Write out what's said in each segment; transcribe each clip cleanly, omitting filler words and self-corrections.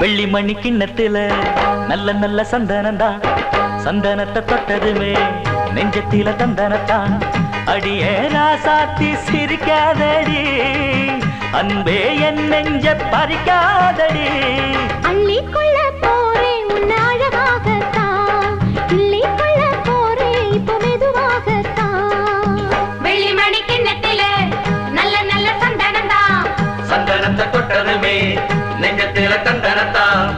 வெள்ளி மணி கிண்ணத்தில நல்ல நல்ல சந்தனந்தான், சந்தனத்தை தொட்டதுமே நெஞ்சத்தில தந்தனத்தான். அடியே ராசாத்தி சிரிக்காதடி, அன்பே என் நெஞ்ச பறிக்காதடி. அள்ளிக்கொள்ள போறேன் உன்னை அழகாகத்தான், கிள்ளிக்கொள்ள போறேன் இப்போ மெதுவாகத்தான். வெள்ளி மணி கிண்ணத்தில நல்ல நல்ல சந்தனந்தான், சந்தனத்தை தொட்டதுமே நெஞ்சத்தில தந்தனத்தான்.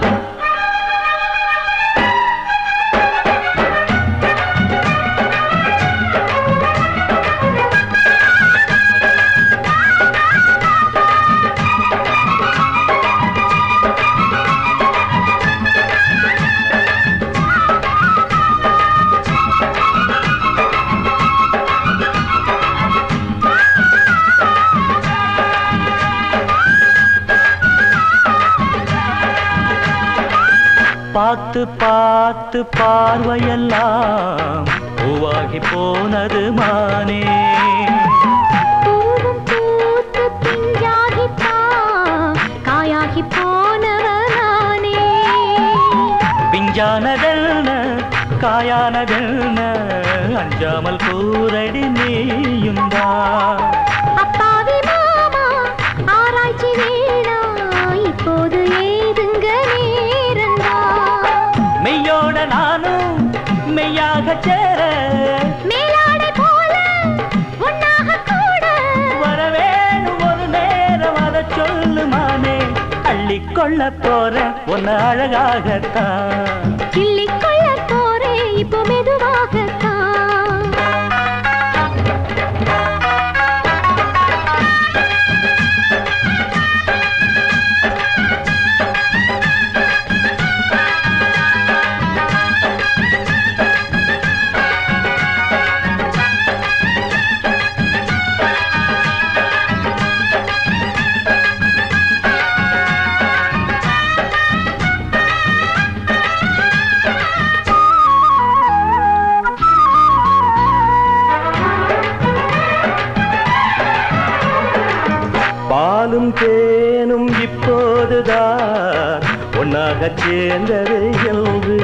பார்த்து பார்த்து பார்வையெல்லாம் பூவாகி போனது மானே. பூவும் பூத்து பிஞ்சாகித்தான் காயாகி போனவனானே. பிஞ்சானதென்ன காயானதென்ன அஞ்சாமல் கூரடி நீயுந்தா. அப்பாவி மாமா ஆராய்ச்சி வேணா, இப்போது ஏதுங்க நேரந்தா. மெய்யோட நானும் மெய்யாக சேர, மேலாடை போல ஒன்னாக கூட வரவேணும் ஒரு நேரம் அதை சொல்லுமானே. அள்ளிக்கொள்ள போற ஒன்னு அழகாகத்தான், கிள்ளிக்கொள்ள போறேன் இப்போ மெதுவாகத்தான். பாலும் தேனும் இப்போதுதான் ஒன்னாக சேர்ந்தது என்று.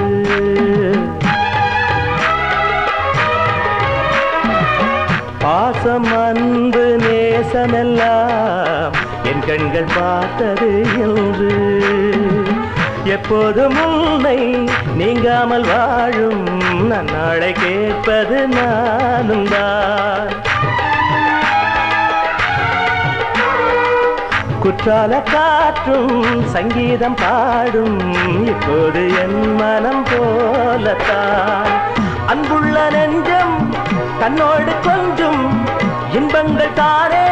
பாசம் அன்பு நேசமெல்லாம் என் கண்கள் பார்த்தது என்று. எப்போதும் உன்னை நீங்காமல் வாழும் நன்னாளை கேட்பது நானும் தான். குற்றால காற்றும் சங்கீதம் பாடும் இப்போது என் மனம் போலத்தான். அன்புள்ள நெஞ்சம் தன்னோடு கொஞ்சம் இன்பங்கள் தானே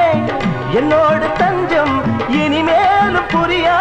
என்னோடு தஞ்சம். இனிமேலும் புரியா